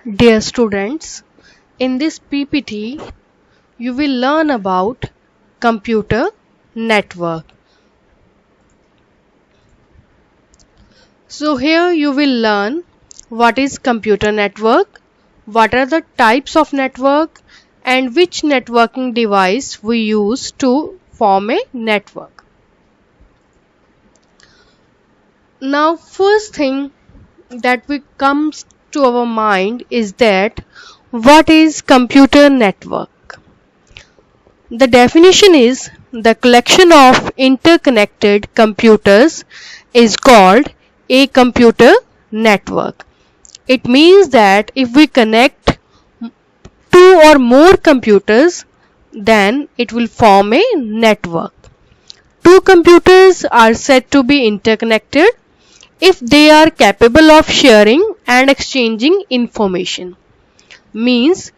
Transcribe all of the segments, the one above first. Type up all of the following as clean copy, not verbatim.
Dear students, in this PPT, you will learn about computer network. So here you will learn what is computer network, what are the types of network, and which networking device we use to form a network. Now, first thing that comes to our mind is that what is computer network? The definition is the collection of interconnected computers is called a computer network. It means that if we connect two or more computers, then it will form a network. Two computers are said to be interconnected if they are capable of sharing and exchanging information. Means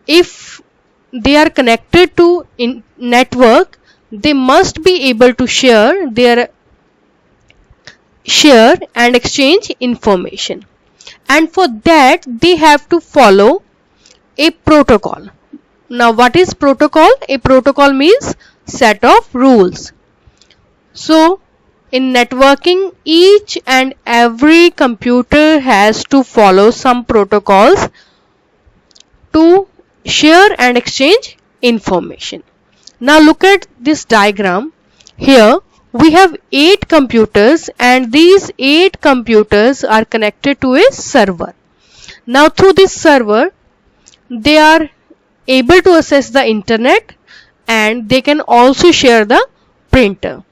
if they are connected to network, they must be able to share and exchange information, and for that they have to follow a protocol. Now what is protocol? A protocol means set of rules. So in networking, each and every computer has to follow some protocols to share and exchange information. Now look at this diagram. Here we have 8 computers, and these 8 computers are connected to a server. Now through this server, they are able to access the internet, and they can also share the printer.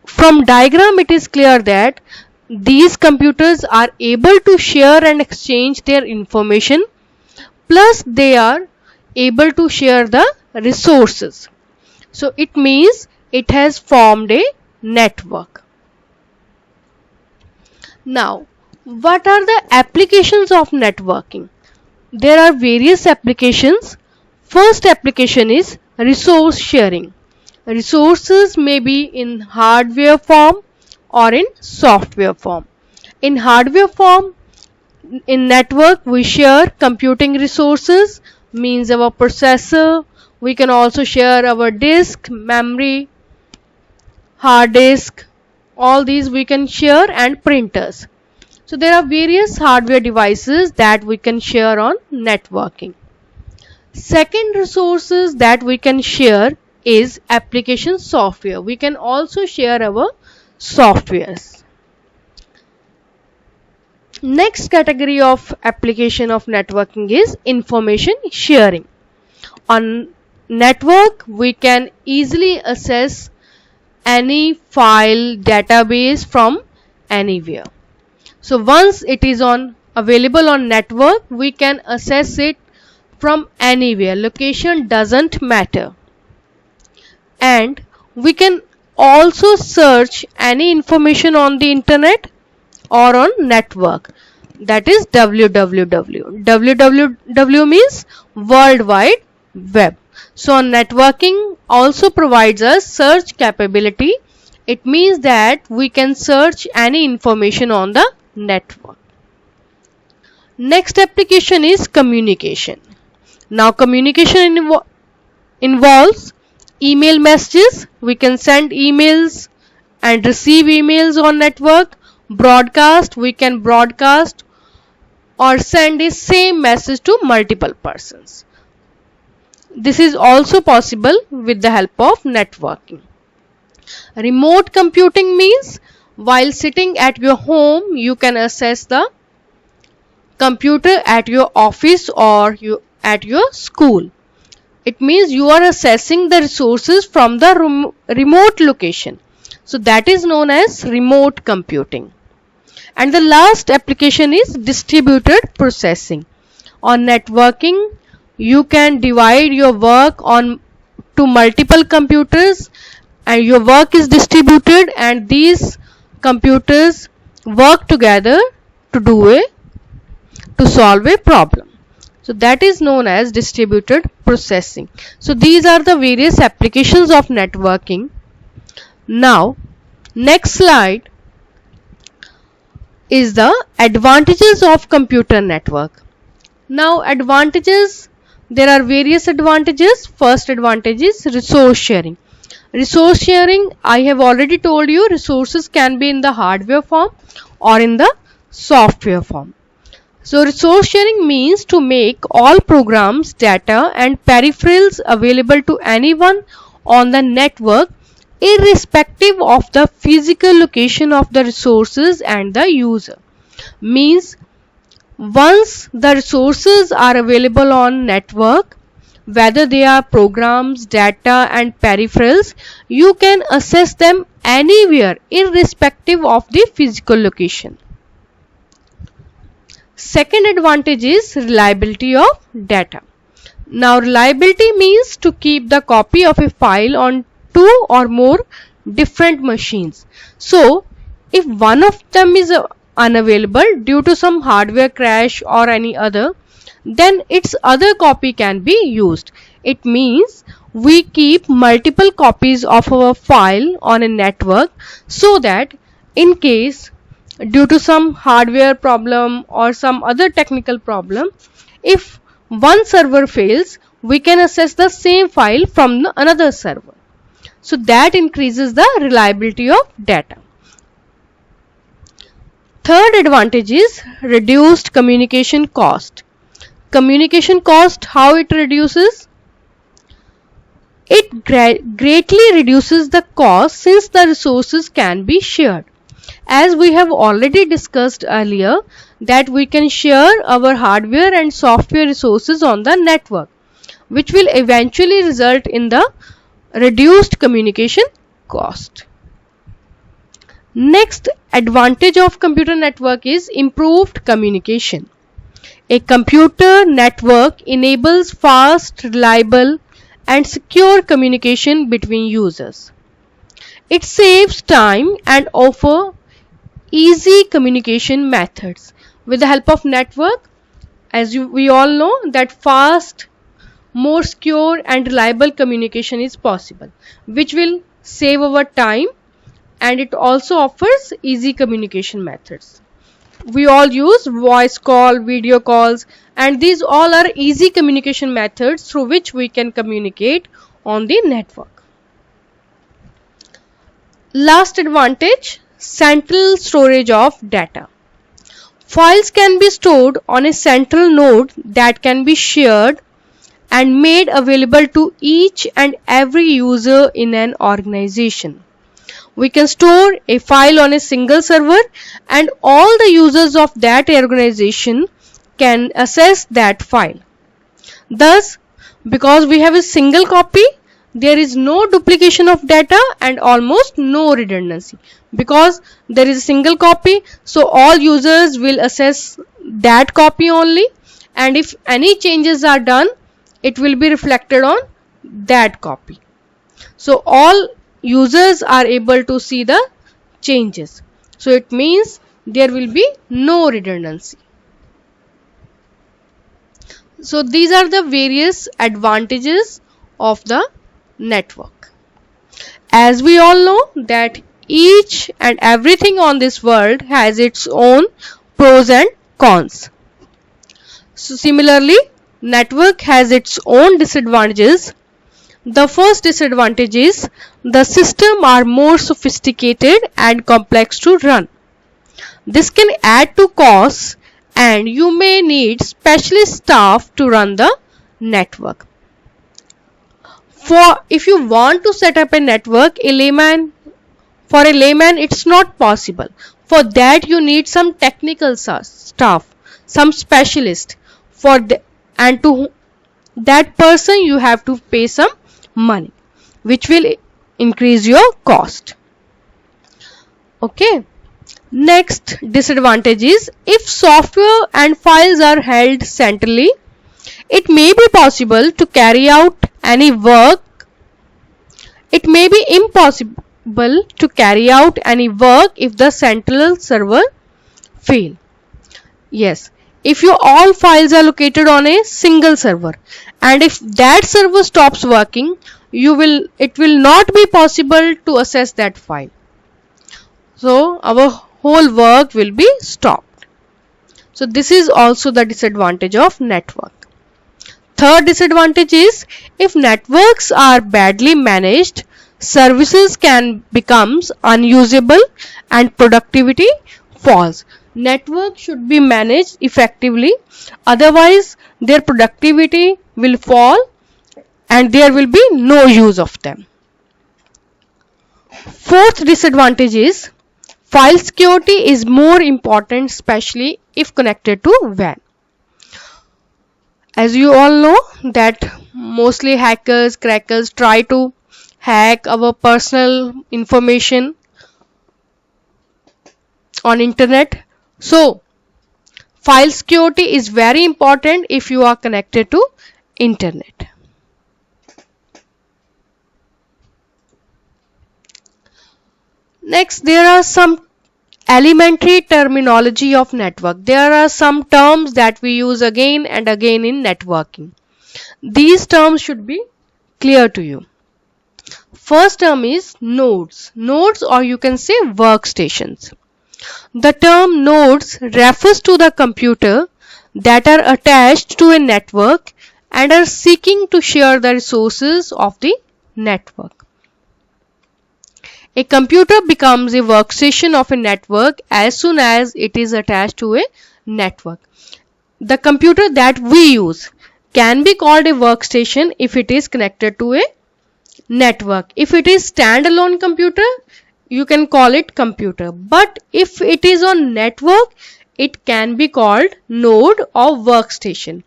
From diagram it is clear that these computers are able to share and exchange their information, plus they are able to share the resources. So it means it has formed a network. Now, what are the applications of networking? There are various applications. First application is resource sharing. Resources may be in hardware form or in software form. In hardware form, in network we share computing resources, means our processor. We can also share our disk, memory, hard disk, all these we can share, and printers. So there are various hardware devices that we can share on networking. Second resources that we can share is application software. We can also share our softwares. Next category of application of networking is information sharing. On network, we can easily access any file database from anywhere. So once it is available on network, we can access it from anywhere. Location doesn't matter. And we can also search any information on the internet or on network, that is www. www means World Wide Web. So networking also provides us search capability. It means that we can search any information on the network. Next application is communication. Now communication involves email messages. We can send emails and receive emails on network. Broadcast, we can broadcast or send the same message to multiple persons. This is also possible with the help of networking. Remote computing means while sitting at your home, you can access the computer at your office or at your school. It means you are accessing the resources from the remote location. So that is known as remote computing. And the last application is distributed processing. On networking, you can divide your work to multiple computers, and your work is distributed, and these computers work together to solve a problem. So that is known as distributed processing. So these are the various applications of networking. Now, next slide is the advantages of computer network. Now advantages, there are various advantages. First advantage is resource sharing. Resource sharing, I have already told you, resources can be in the hardware form or in the software form. So resource sharing means to make all programs, data and peripherals available to anyone on the network irrespective of the physical location of the resources and the user. Means once the resources are available on network, whether they are programs, data and peripherals, you can access them anywhere irrespective of the physical location. Second advantage is reliability of data. Now reliability means to keep the copy of a file on two or more different machines. So if one of them is unavailable due to some hardware crash or any other, then its other copy can be used. It means we keep multiple copies of our file on a network so that in case due to some hardware problem or some other technical problem, if one server fails, we can access the same file from another server. So that increases the reliability of data. Third advantage is reduced communication cost. Communication cost, how it reduces? It greatly reduces the cost since the resources can be shared. As we have already discussed earlier, that we can share our hardware and software resources on the network, which will eventually result in the reduced communication cost. Next advantage of computer network is improved communication. A computer network enables fast, reliable and secure communication between users. It saves time and offers easy communication methods. With the help of network, as we all know that fast, more secure and reliable communication is possible, which will save our time, and it also offers easy communication methods. We all use voice call, video calls, and these all are easy communication methods through which we can communicate on the network. Last advantage, central storage of data. Files can be stored on a central node that can be shared and made available to each and every user in an organization. We can store a file on a single server and all the users of that organization can access that file. Thus, because we have a single copy, there is no duplication of data and almost no redundancy. Because there is a single copy, so all users will access that copy only, and if any changes are done, it will be reflected on that copy. So all users are able to see the changes. So it means there will be no redundancy. So these are the various advantages of the network. As we all know that each and everything on this world has its own pros and cons. So similarly, network has its own disadvantages. The first disadvantage is the system are more sophisticated and complex to run. This can add to costs and you may need specialist staff to run the network. If you want to set up a network, for a layman it's not possible. For that you need some technical staff, some specialist and to that person you have to pay some money, which will increase your cost. Okay. Next disadvantage is if software and files are held centrally, it may be possible to carry out any work. It may be impossible to carry out any work if the central server fail. Yes, if your all files are located on a single server, and if that server stops working, it will not be possible to access that file. So our whole work will be stopped. So this is also the disadvantage of network. Third disadvantage is if networks are badly managed, services can becomes unusable and productivity falls. Network should be managed effectively, otherwise their productivity will fall and there will be no use of them. Fourth disadvantage is file security is more important, especially if connected to WAN. As you all know that mostly hackers, crackers try to hack our personal information on internet. So file security is very important if you are connected to internet. Next, there are some elementary terminology of network. There are some terms that we use again and again in networking. These terms should be clear to you. First term is nodes. Nodes, or you can say workstations. The term nodes refers to the computer that are attached to a network and are seeking to share the resources of the network. A computer becomes a workstation of a network as soon as it is attached to a network. The computer that we use can be called a workstation if it is connected to a network. If it is standalone computer, you can call it computer. But if it is on network, it can be called node or workstation.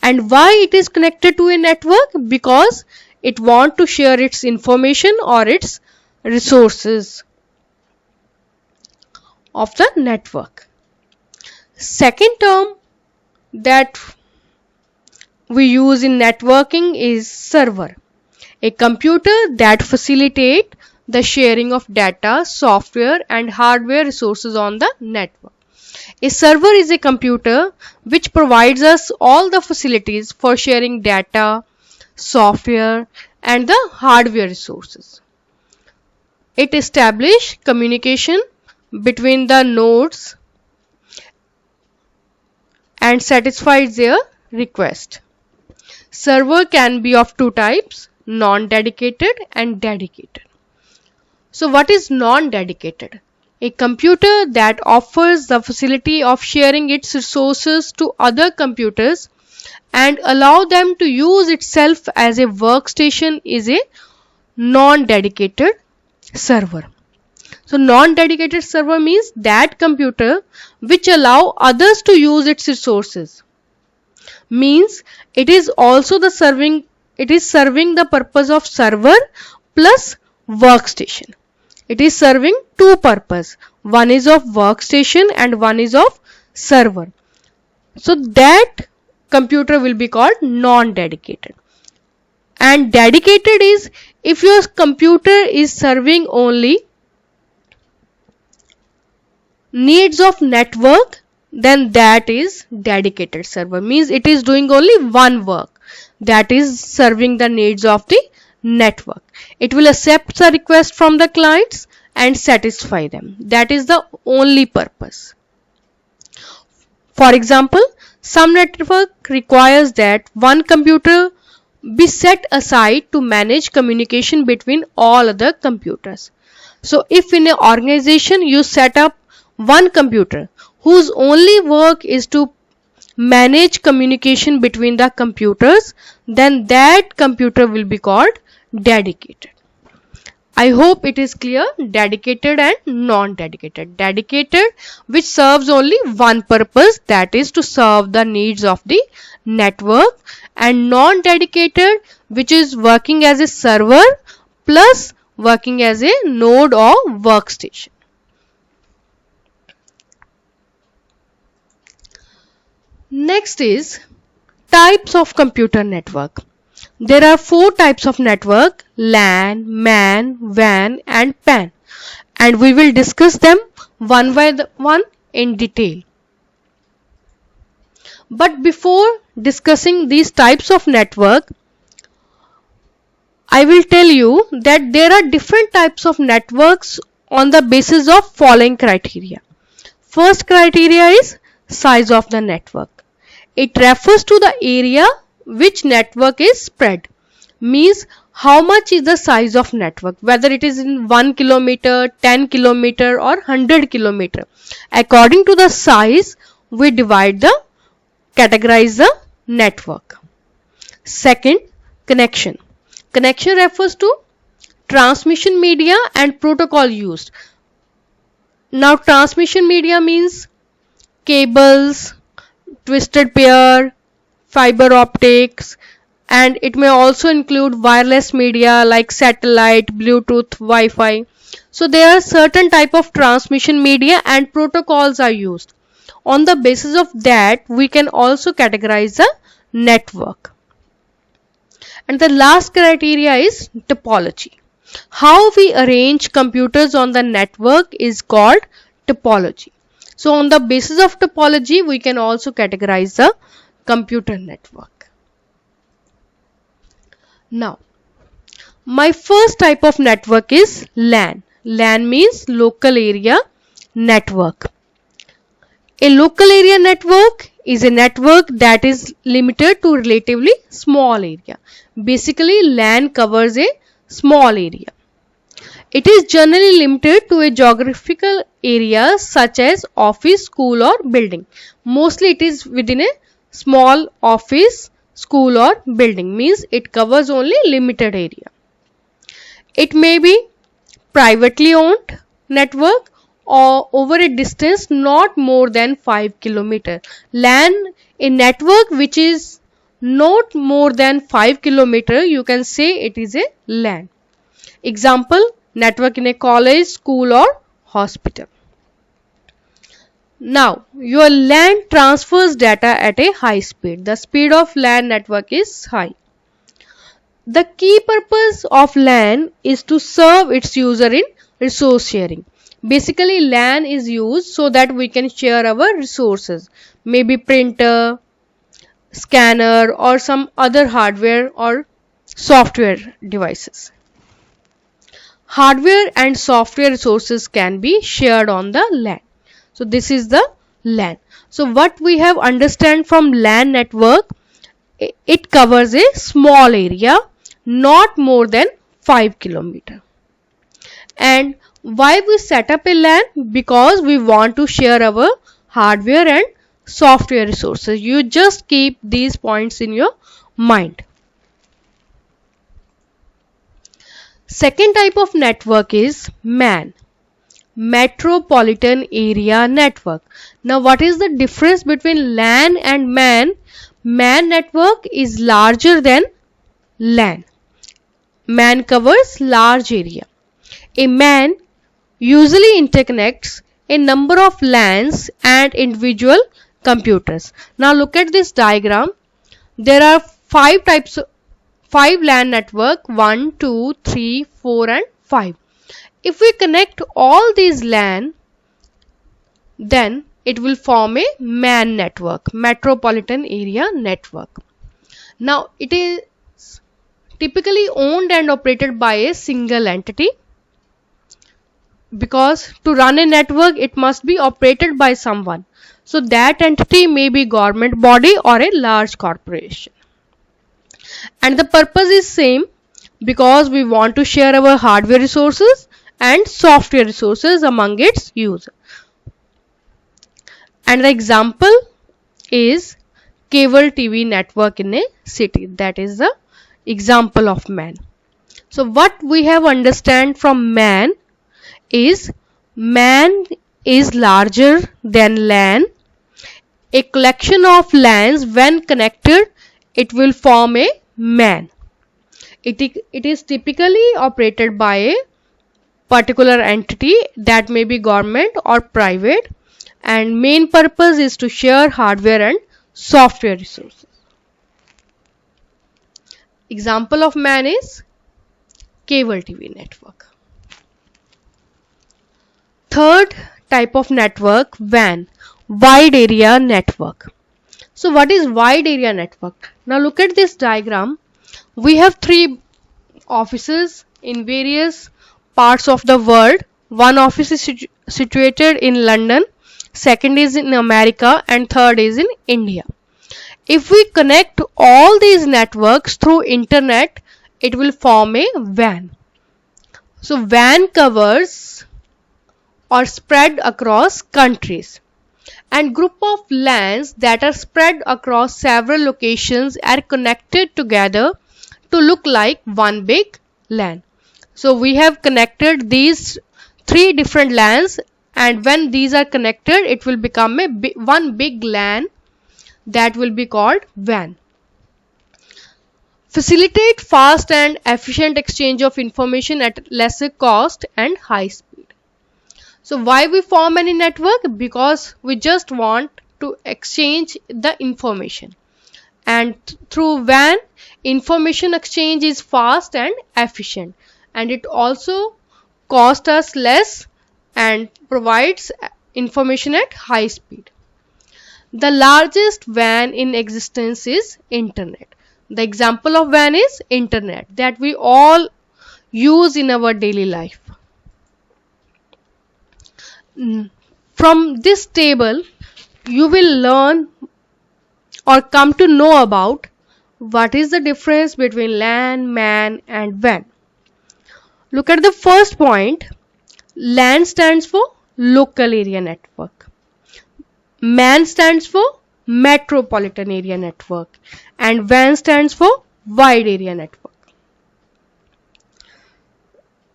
And why it is connected to a network? Because it wants to share its information or its resources of the network. Second term that we use in networking is server. A computer that facilitates the sharing of data, software and hardware resources on the network. A server is a computer which provides us all the facilities for sharing data, software and the hardware resources. It establishes communication between the nodes and satisfies their request. Server can be of two types, non-dedicated and dedicated. So what is non-dedicated? A computer that offers the facility of sharing its resources to other computers and allow them to use itself as a workstation is a non-dedicated server. So non-dedicated server means that computer which allow others to use its resources. Means it is also serving the purpose of server plus workstation. It is serving two purposes. One is of workstation and one is of server. So that computer will be called non-dedicated. And dedicated is if your computer is serving only needs of network, then that is dedicated server. Means it is doing only one work, that is serving the needs of the network. It will accept the request from the clients and satisfy them. That is the only purpose. For example, some network requires that one computer be set aside to manage communication between all other computers. So if in an organization you set up one computer whose only work is to manage communication between the computers, then that computer will be called dedicated. I hope it is clear. Dedicated and non-dedicated. Dedicated, which serves only one purpose, that is to serve the needs of the network, and non-dedicated, which is working as a server plus working as a node or workstation. Next is types of computer network. There are 4 types of network: LAN, MAN, WAN and PAN, and we will discuss them one by one in detail. But before discussing these types of network, I will tell you that there are different types of networks on the basis of following criteria. First criteria is size of the network. It refers to the area which network is spread. Means how much is the size of network, whether it is in 1 kilometer, 10 kilometer or 100 kilometer. According to the size, we categorize the network. Second, connection. Connection refers to transmission media and protocol used. Now transmission media means cables, twisted pair, fiber optics, and it may also include wireless media like satellite, Bluetooth, Wi-Fi. So there are certain type of transmission media and protocols are used. On the basis of that, we can also categorize the network. And the last criteria is topology. How we arrange computers on the network is called topology. So on the basis of topology, we can also categorize the computer network. Now, my first type of network is LAN. LAN means local area network. A local area network is a network that is limited to relatively small area. Basically, LAN covers a small area. It is generally limited to a geographical area such as office, school or building. Mostly it is within a small office, school or building, means it covers only limited area. It may be privately owned network or over a distance not more than 5 km. LAN, a network which is not more than 5 km, you can say it is a LAN. Example, network in a college, school or hospital. Now, your LAN transfers data at a high speed. The speed of LAN network is high. The key purpose of LAN is to serve its user in resource sharing. Basically, LAN is used so that we can share our resources, maybe printer, scanner or some other hardware or software devices. Hardware and software resources can be shared on the LAN. So this is the LAN. So what we have understand from LAN network, it covers a small area, not more than 5 km. And why we set up a LAN? Because we want to share our hardware and software resources. You just keep these points in your mind. Second type of network is MAN, Metropolitan Area Network. Now what is the difference between LAN and MAN? MAN network is larger than LAN. MAN covers large area. A MAN usually interconnects a number of LANs and individual computers. Now look at this diagram. There are 5 LAN network, 1, 2, 3, 4 and 5. If we connect all these LAN, then it will form a MAN network, Metropolitan Area Network. Now it is typically owned and operated by a single entity, because to run a network it must be operated by someone. So that entity may be government body or a large corporation. And the purpose is same, because we want to share our hardware resources and software resources among its users. And the example is cable TV network in a city. That is the example of MAN. So what we have understand from MAN is larger than LAN. A collection of LANs, when connected, it will form a MAN. It is typically operated by a particular entity, that may be government or private, and main purpose is to share hardware and software resources. Example of MAN is cable TV network. Third type of network, WAN, wide area network. So what is wide area network? Now look at this diagram. We have 3 offices in various parts of the world. One office is situated in London, second is in America, and third is in India. If we connect all these networks through internet, it will form a WAN. So WAN covers or spread across countries, and group of LANs that are spread across several locations are connected together to look like one big LAN. So we have connected these three different LANs, and when these are connected, it will become one big LAN that will be called WAN. Facilitate fast and efficient exchange of information at lesser cost and high speed. So why we form any network? Because we just want to exchange the information, and through WAN, information exchange is fast and efficient, and it also costs us less and provides information at high speed. The largest WAN in existence is internet. The example of WAN is internet that we all use in our daily life. From this table, you will learn or come to know about what is the difference between LAN, MAN and WAN. Look at the first point. LAN stands for local area network. MAN stands for metropolitan area network, and WAN stands for wide area network.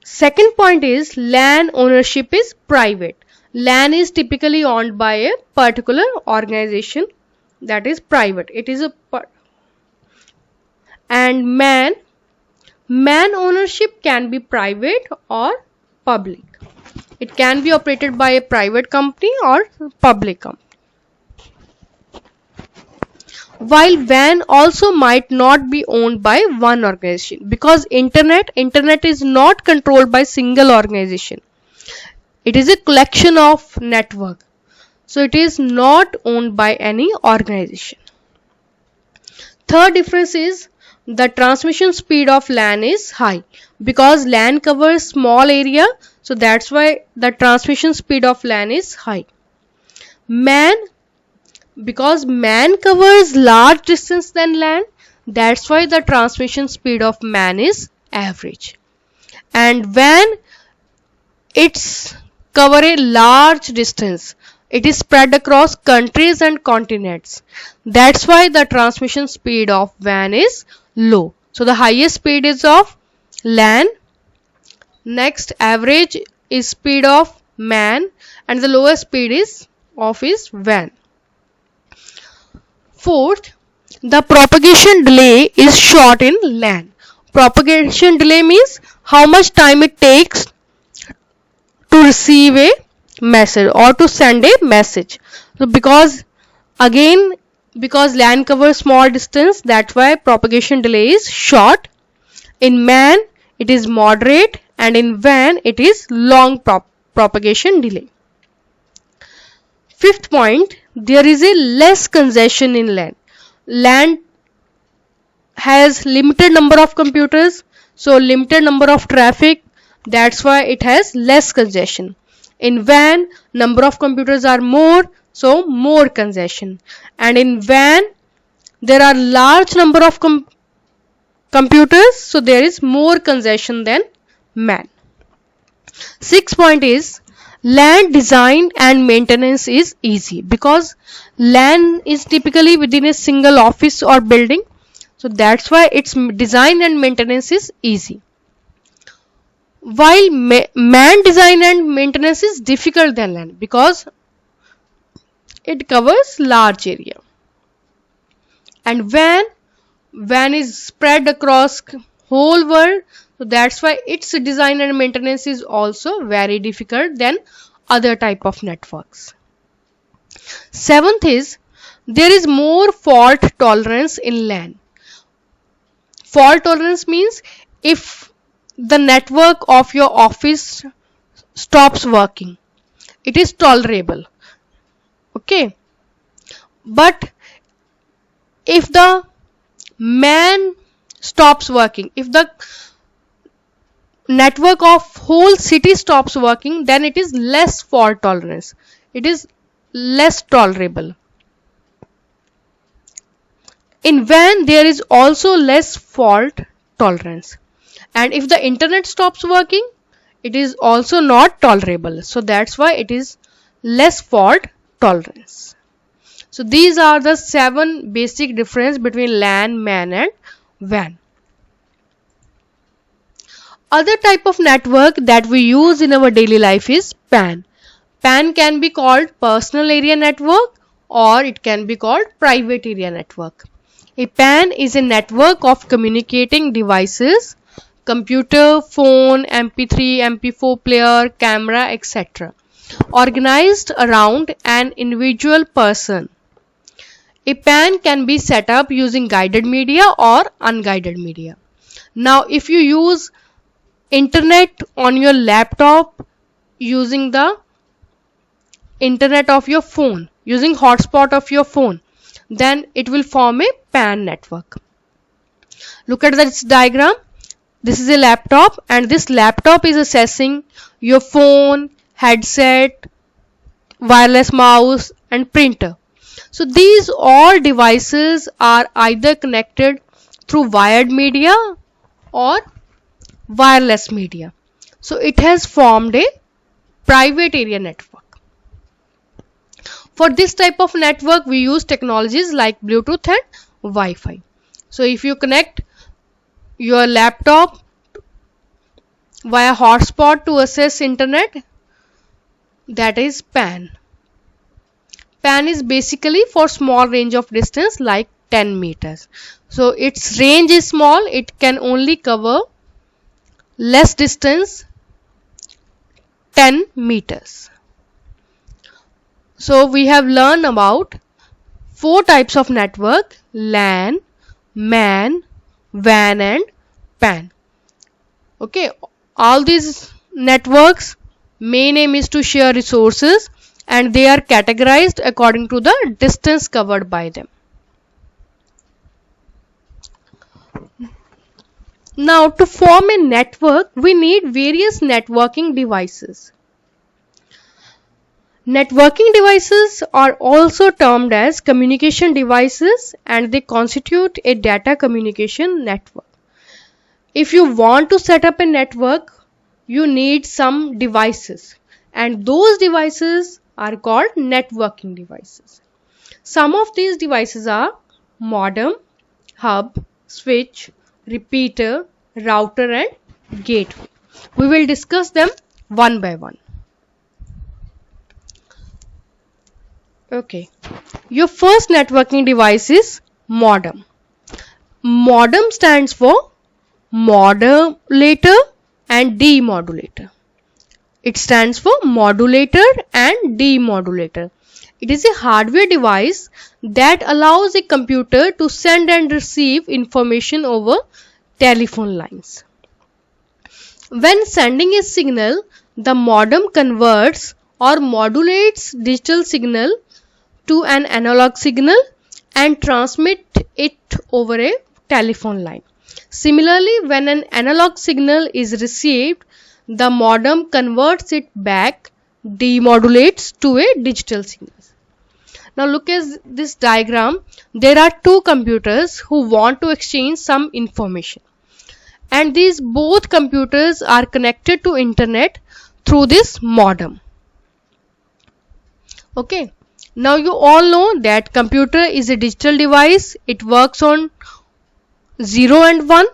Second point is LAN ownership is private. LAN is typically owned by a particular organization, that is private. It is and MAN ownership can be private or public. It can be operated by a private company or public company. While WAN also might not be owned by one organization, because internet is not controlled by single organization. It is a collection of network, so it is not owned by any organization. Third difference is the transmission speed of LAN is high, because LAN covers small area, so that's why the transmission speed of LAN is high. MAN, because MAN covers large distance than LAN, that's why the transmission speed of MAN is average. And WAN, it's cover a large distance. It is spread across countries and continents. That's why the transmission speed of WAN is low. So the highest speed is of LAN. Next, average is speed of MAN, and the lowest speed is WAN. Fourth, the propagation delay is short in LAN. Propagation delay means how much time it takes to receive a message or to send a message. So because LAN covers small distance, that's why propagation delay is short. In MAN, it is moderate, and in WAN, it is long propagation delay. Fifth point, there is a less congestion in LAN. LAN has limited number of computers, so limited number of traffic, that's why it has less congestion. In WAN, number of computers are more, so more congestion. And in WAN, there are large number of computers, so there is more congestion than MAN. Sixth point is LAN design and maintenance is easy, because LAN is typically within a single office or building, so that's why its design and maintenance is easy. While MAN design and maintenance is difficult than LAN, because it covers large area. And WAN is spread across whole world, so that's why its design and maintenance is also very difficult than other type of networks. Seventh is there is more fault tolerance in LAN. Fault tolerance means if the network of your office stops working, it is tolerable. Okay. But if the MAN stops working, if the network of whole city stops working, then it is less fault tolerance. It is less tolerable. In WAN there is also less fault tolerance, and if the internet stops working it is also not tolerable, so that's why it is less fault tolerance. So these are the 7 basic difference between LAN, MAN and WAN. Other type of network that we use in our daily life is PAN. PAN can be called personal area network or it can be called private area network. A PAN is a network of communicating devices, computer, phone, MP3, MP4 player, camera, etc. organized around an individual person. A PAN can be set up using guided media or unguided media. Now if you use internet on your laptop using the internet of your phone, using hotspot of your phone, then it will form a PAN network. Look at this diagram. This is a laptop and this laptop is accessing your phone, headset, wireless mouse and printer. So these all devices are either connected through wired media or wireless media. So it has formed a private area network. For this type of network we use technologies like Bluetooth and Wi-Fi. So if you connect your laptop via hotspot to access internet, that is PAN. PAN is basically for small range of distance like 10 meters. So its range is small, it can only cover less distance 10 meters. So we have learned about 4 types of network: LAN, MAN, WAN and PAN. Okay, all these networks main aim is to share resources and they are categorized according to the distance covered by them. Now to form a network we need various networking devices. Networking devices are also termed as communication devices and they constitute a data communication network. If you want to set up a network, you need some devices and those devices are called networking devices. Some of these devices are modem, hub, switch, repeater, router and gateway. We will discuss them one by one. Okay, your first networking device is modem. Modem stands for modulator and demodulator. It stands for modulator and demodulator. It is a hardware device that allows a computer to send and receive information over telephone lines. When sending a signal, the modem converts or modulates digital signal to an analog signal and transmit it over a telephone line. Similarly, when an analog signal is received, the modem converts it back, demodulates to a digital signal. Now look at this diagram. There are 2 computers who want to exchange some information. And these both computers are connected to internet through this modem. Okay. Now you all know that computer is a digital device. It works on 0 and 1.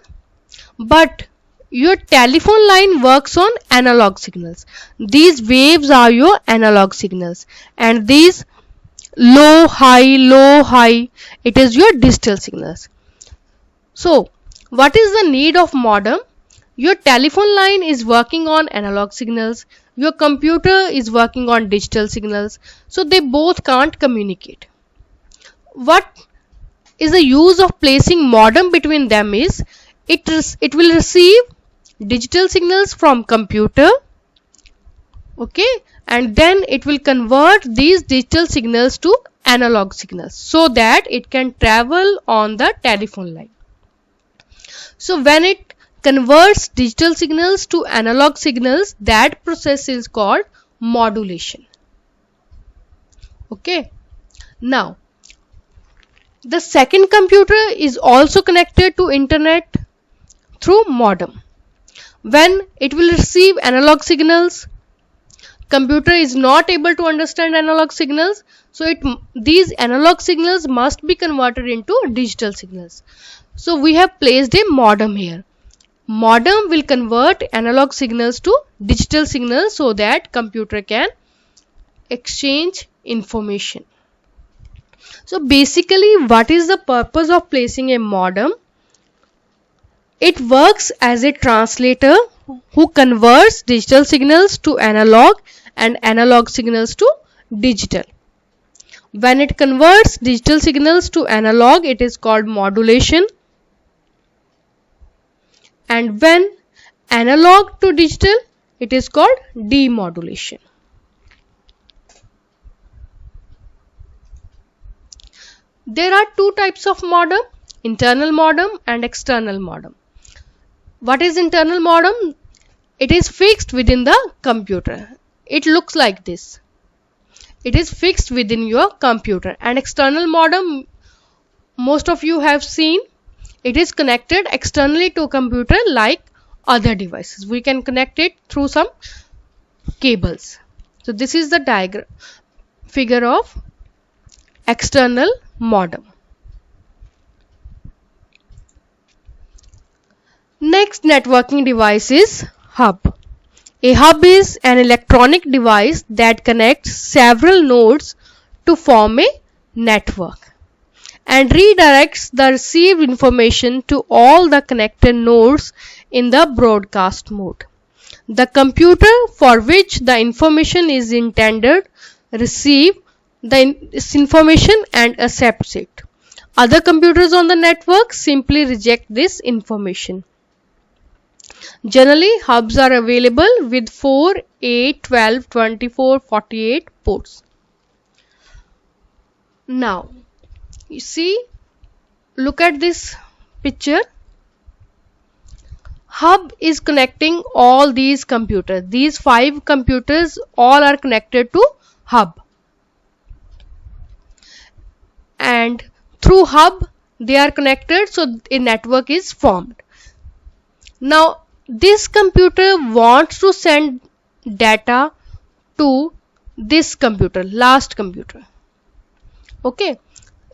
But your telephone line works on analog signals. These waves are your analog signals. And these low, high, it is your digital signals. So what is the need of modem? Your telephone line is working on analog signals. Your computer is working on digital signals. So they both can't communicate. What is the use of placing modem between them is it will receive digital signals from computer. Okay, and then it will convert these digital signals to analog signals so that it can travel on the telephone line. So when it converts digital signals to analog signals, that process is called modulation. Okay. Now, the second computer is also connected to internet through modem. When it will receive analog signals, computer is not able to understand analog signals, so these analog signals must be converted into digital signals. So we have placed a modem here. Modem will convert analog signals to digital signals so that computer can exchange information. So basically, what is the purpose of placing a modem? It works as a translator who converts digital signals to analog and analog signals to digital. When it converts digital signals to analog, it is called modulation. And when analog to digital, it is called demodulation. There are two types of modem, internal modem and external modem. What is internal modem? It is fixed within the computer. It looks like this. It is fixed within your computer. And external modem, most of you have seen, it is connected externally to a computer like other devices. We can connect it through some cables. So this is the diagram figure of external modem. Next networking device is hub. A hub is an electronic device that connects several nodes to form a network and redirects the received information to all the connected nodes in the broadcast mode. The computer for which the information is intended receives this information and accepts it. Other computers on the network simply reject this information. Generally, hubs are available with 4, 8, 12, 24, 48 ports. Now, you see, look at this picture. Hub is connecting all these computers. These 5 computers all are connected to hub. And through hub, they are connected, so a network is formed. Now, this computer wants to send data to this computer, last computer. Okay,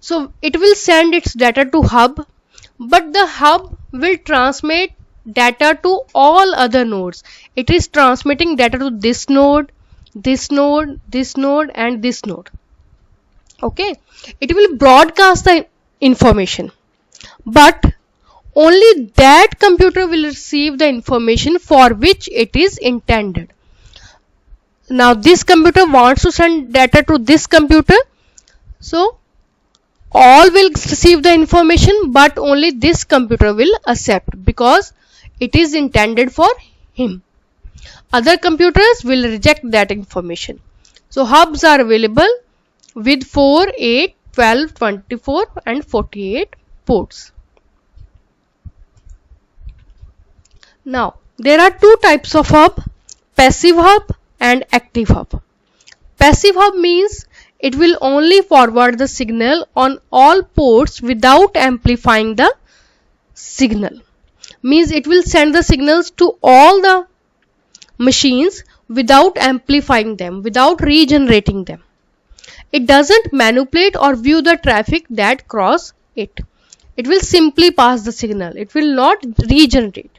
so it will send its data to hub, but the hub will transmit data to all other nodes. It is transmitting data to this node, this node, this node, and this node. Okay, it will broadcast the information, but only that computer will receive the information for which it is intended. Now this computer wants to send data to this computer, so all will receive the information, but only this computer will accept because it is intended for him. Other computers will reject that information. So hubs are available with 4, 8, 12, 24 and 48 ports. Now, there are two types of hub, passive hub and active hub. Passive hub means it will only forward the signal on all ports without amplifying the signal. Means it will send the signals to all the machines without amplifying them, without regenerating them. It doesn't manipulate or view the traffic that cross it. It will simply pass the signal. It will not regenerate.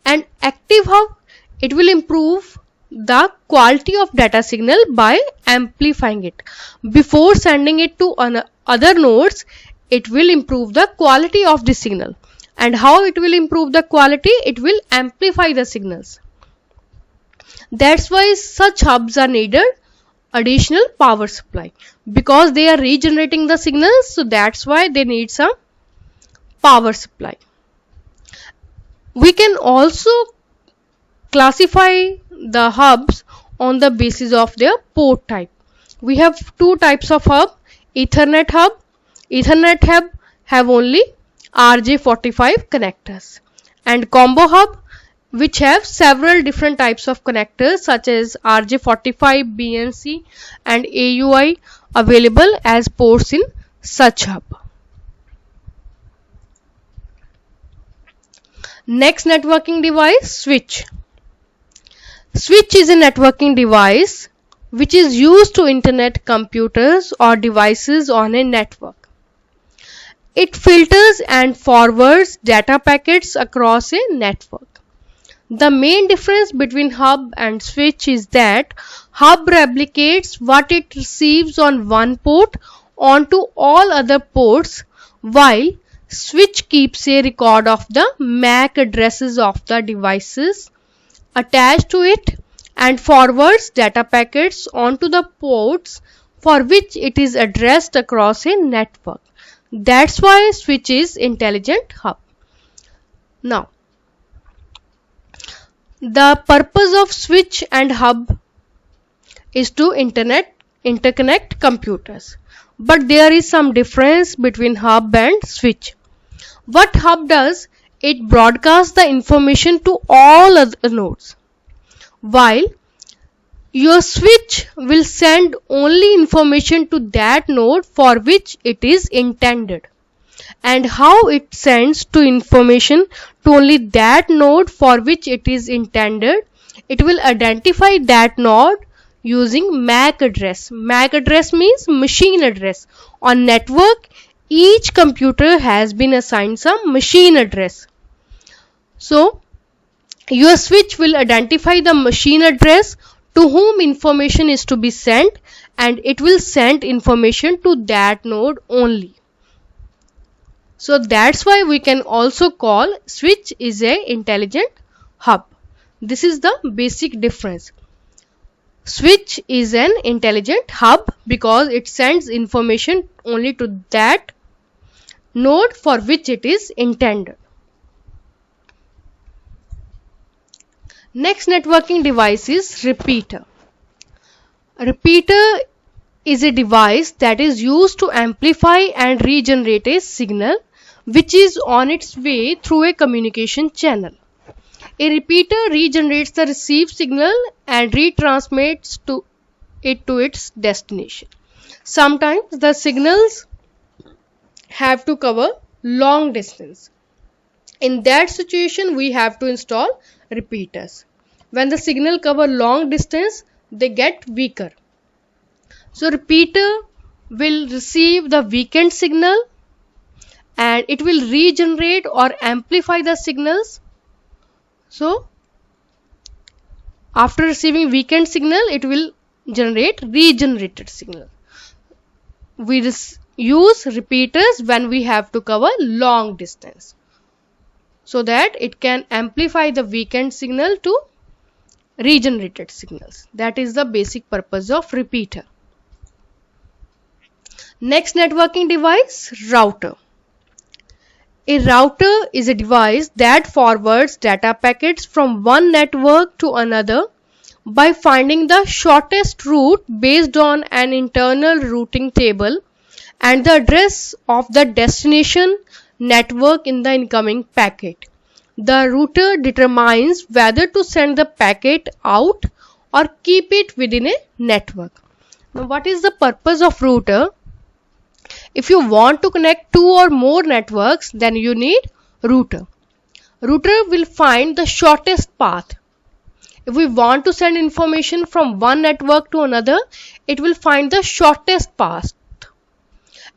And active hub, it will improve the quality of data signal by amplifying it. Before sending it to other nodes, it will improve the quality of the signal. And how it will improve the quality? It will amplify the signals. That's why such hubs are needed additional power supply, because they are regenerating the signals, so that's why they need some power supply. We can also classify the hubs on the basis of their port type. We have two types of hub, Ethernet hub. Ethernet hub have only RJ45 connectors, and combo hub which have several different types of connectors such as RJ45, BNC and AUI available as ports in such hub. Next networking device, switch. Switch is a networking device which is used to internet computers or devices on a network. It filters and forwards data packets across a network. The main difference between hub and switch is that hub replicates what it receives on one port onto all other ports, while switch keeps a record of the MAC addresses of the devices attached to it and forwards data packets onto the ports for which it is addressed across a network. That's why switch is intelligent hub. Now, the purpose of switch and hub is to interconnect computers. But there is some difference between hub and switch. What hub does, it broadcasts the information to all other nodes, while your switch will send only information to that node for which it is intended. And how it sends to information to only that node for which it is intended, it will identify that node using MAC address. MAC address means machine address. On network, each computer has been assigned some machine address. So, your switch will identify the machine address to whom information is to be sent, and it will send information to that node only. So that's why we can also call switch is a intelligent hub. This is the basic difference. Switch is an intelligent hub because it sends information only to that node for which it is intended. Next networking device is repeater. A repeater is a device that is used to amplify and regenerate a signal which is on its way through a communication channel. A repeater regenerates the received signal and retransmits it to its destination. Sometimes the signals have to cover long distance. In that situation, we have to install repeaters. When the signal cover long distance, they get weaker. So repeater will receive the weakened signal and it will regenerate or amplify the signals. So after receiving weakened signal, it will generate regenerated signal. We use repeaters when we have to cover long distance, so that it can amplify the weakened signal to regenerated signals. That is the basic purpose of repeater. Next networking device, router. A router is a device that forwards data packets from one network to another by finding the shortest route based on an internal routing table and the address of the destination network in the incoming packet. The router determines whether to send the packet out or keep it within a network. Now, what is the purpose of router? If you want to connect two or more networks, then you need router. Router will find the shortest path. If we want to send information from one network to another, it will find the shortest path.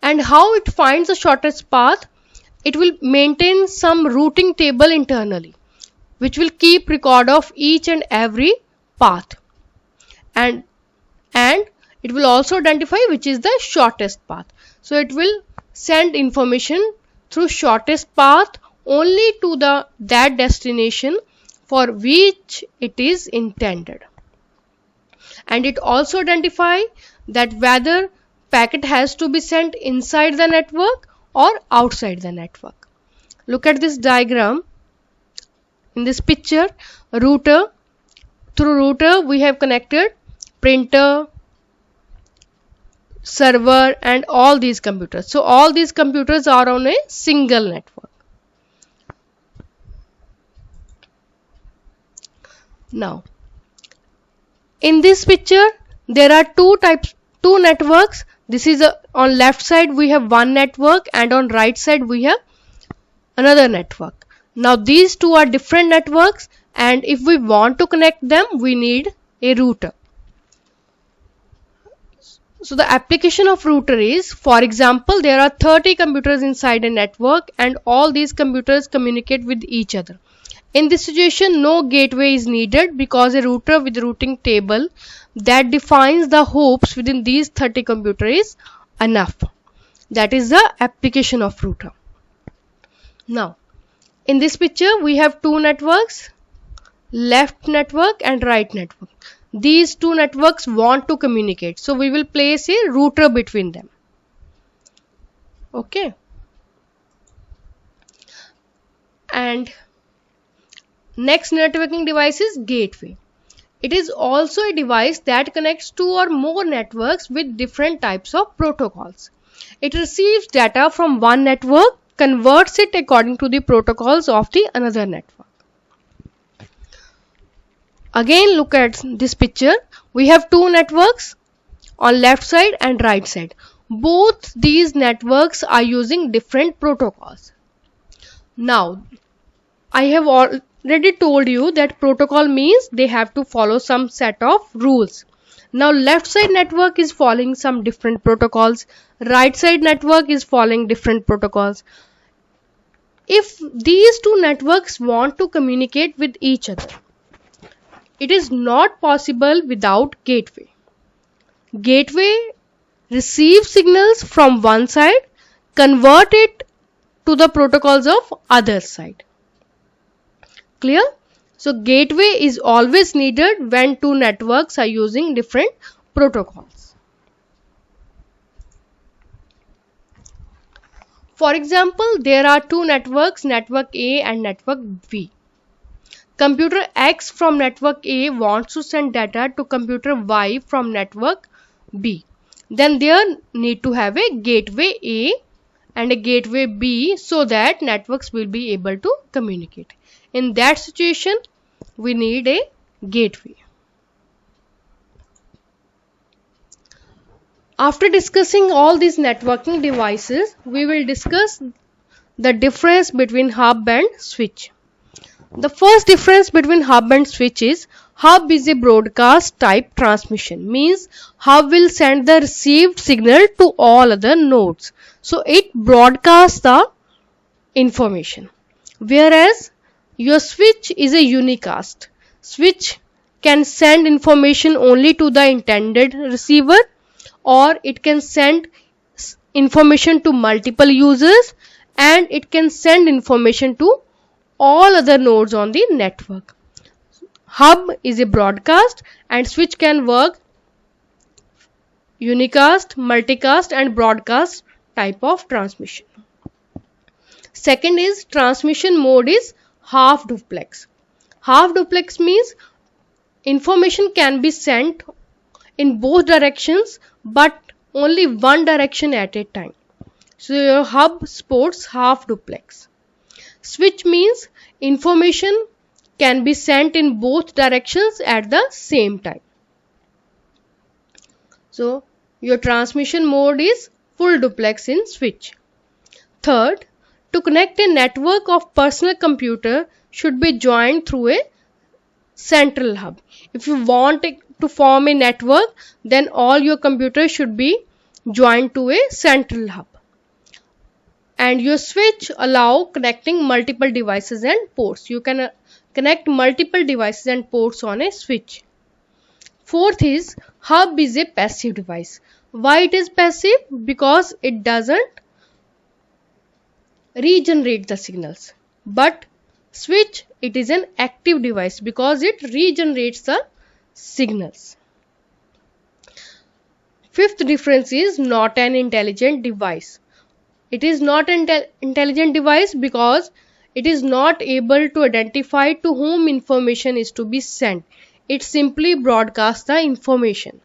And how it finds the shortest path? It will maintain some routing table internally, which will keep record of each and every path. And it will also identify which is the shortest path. So it will send information through shortest path only to that destination for which it is intended. And it also identify that whether packet has to be sent inside the network or outside the network. Look at this diagram. In this picture, router. Through router we have connected printer, server and all these computers. So all these computers are on a single network. Now, in this picture, there are two networks. This is on left side we have one network, and on right side we have another network. Now these two are different networks, and if we want to connect them, we need a router. So the application of router is, for example, there are 30 computers inside a network, and all these computers communicate with each other. In this situation, no gateway is needed because a router with routing table that defines the hops within these 30 computers is enough. That is the application of router. Now, in this picture, we have two networks, left network and right network. These two networks want to communicate, so we will place a router between them. Okay. And next networking device is gateway. It is also a device that connects two or more networks with different types of protocols. It receives data from one network, converts it according to the protocols of the another network. Again, look at this picture. We have two networks on left side and right side. Both these networks are using different protocols. Now, I have already told you that protocol means they have to follow some set of rules. Now left side network is following some different protocols, right side network is following different protocols. If these two networks want to communicate with each other, it is not possible without gateway. Gateway receives signals from one side, convert it to the protocols of other side. Clear? So gateway is always needed when two networks are using different protocols. For example, there are two networks, network A and network B. Computer X from network A wants to send data to computer Y from network B. Then there need to have a gateway A and a gateway B so that networks will be able to communicate. In that situation, we need a gateway. After discussing all these networking devices, we will discuss the difference between hub and switch. The first difference between hub and switch is hub is a broadcast type transmission, means hub will send the received signal to all other nodes. So it broadcasts the information. Whereas your switch is a unicast. Switch can send information only to the intended receiver, or it can send information to multiple users, and it can send information to all other nodes on the network. Hub is a broadcast and switch can work unicast, multicast and broadcast type of transmission. Second is transmission mode is half duplex. Half duplex means information can be sent in both directions but only one direction at a time. So your hub supports half duplex. Switch means information can be sent in both directions at the same time. So your transmission mode is full duplex in switch. Third, to connect a network of personal computer should be joined through a central hub. If you want to form a network, then all your computers should be joined to a central hub. And your switch allow connecting multiple devices and ports. You can connect multiple devices and ports on a switch. Fourth is hub is a passive device. Why it is passive? Because it doesn't regenerate the signals. But switch, it is an active device because it regenerates the signals. Fifth difference is not an intelligent device. It is not an intelligent device because it is not able to identify to whom information is to be sent. It simply broadcasts the information.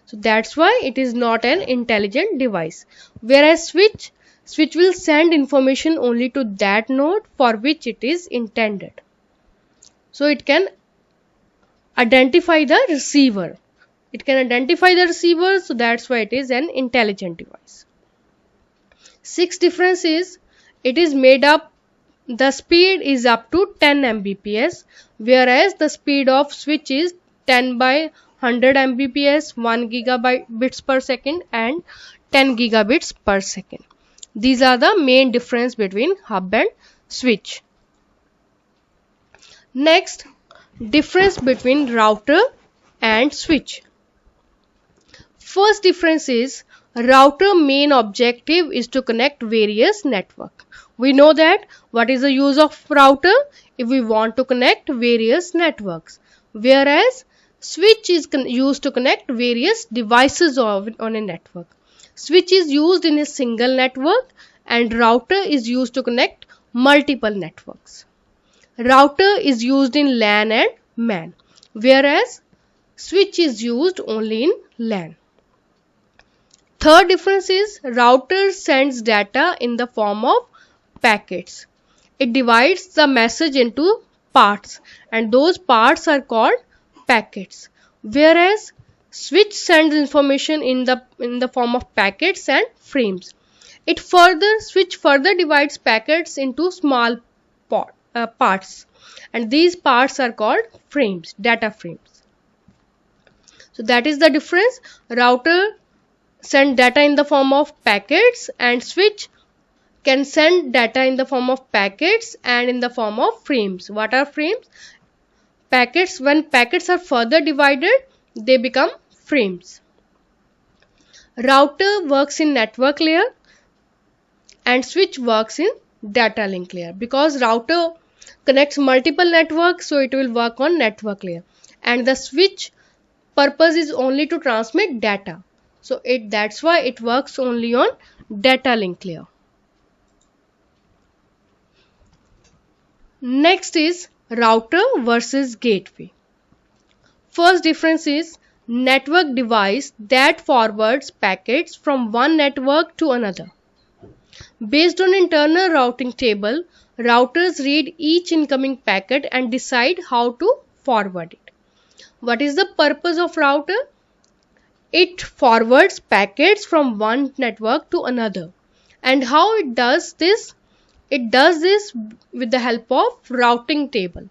So that's why it is not an intelligent device. Whereas switch will send information only to that node for which it is intended. So it can identify the receiver. It can identify the receiver, so that's why it is an intelligent device. Sixth difference is it is made up, the speed is up to 10 Mbps, whereas the speed of switch is 10 by 100 Mbps, 1 gigabits per second and 10 gigabits per second. These are the main difference between hub and switch. Next, difference between router and switch. First difference is router main objective is to connect various network. We know that what is the use of router if we want to connect various networks, whereas switch is used to connect various devices on a network. Switch is used in a single network and router is used to connect multiple networks. Router is used in LAN and MAN, whereas switch is used only in LAN. Third difference is router sends data in the form of packets. It divides the message into parts and those parts are called packets, whereas switch sends information in the form of packets and frames. Switch further divides packets into small parts and these parts are called frames, data frames. So that is the difference. Router send data in the form of packets and switch can send data in the form of packets and in the form of frames. What are frames? Packets, when packets are further divided, they become frames. Router works in network layer and switch works in data link layer. Because router connects multiple networks, so it will work on network layer, and the switch purpose is only to transmit data. So that's why it works only on data link layer. Next is router versus gateway. First difference is network device that forwards packets from one network to another. Based on internal routing table, routers read each incoming packet and decide how to forward it. What is the purpose of router? It forwards packets from one network to another. And how it does this? It does this with the help of routing table.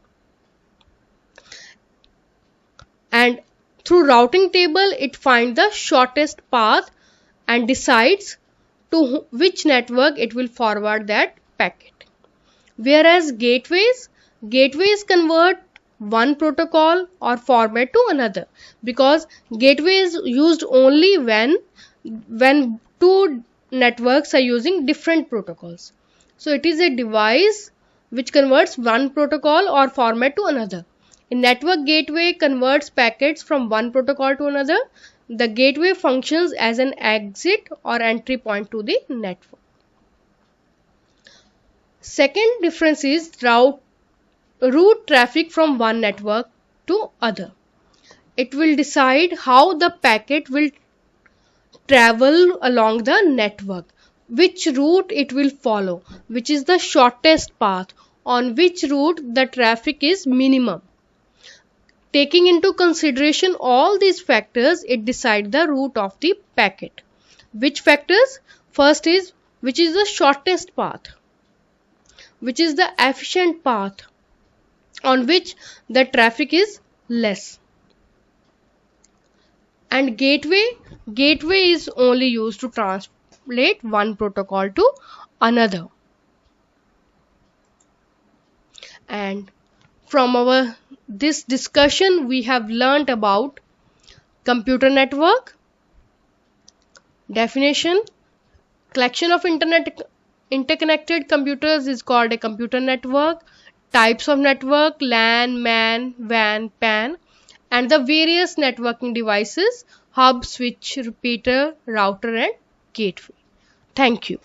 And through routing table, it finds the shortest path and decides to which network it will forward that packet. Whereas gateways convert one protocol or format to another, because gateway is used only when two networks are using different protocols. So it is a device which converts one protocol or format to another. A network gateway converts packets from one protocol to another. The gateway functions as an exit or entry point to the network. Second difference is route traffic from one network to other. It will decide how the packet will travel along the network, which route it will follow, which is the shortest path, on which route the traffic is minimum. Taking into consideration all these factors, it decides the route of the packet. Which factors? First is which is the shortest path, which is the efficient path, on which the traffic is less. And gateway is only used to translate one protocol to another. And from this discussion, we have learnt about computer network, definition. Collection of interconnected computers is called a computer network. Types of network: LAN, MAN, WAN, PAN, and the various networking devices: hub, switch, repeater, router, and gateway. Thank you.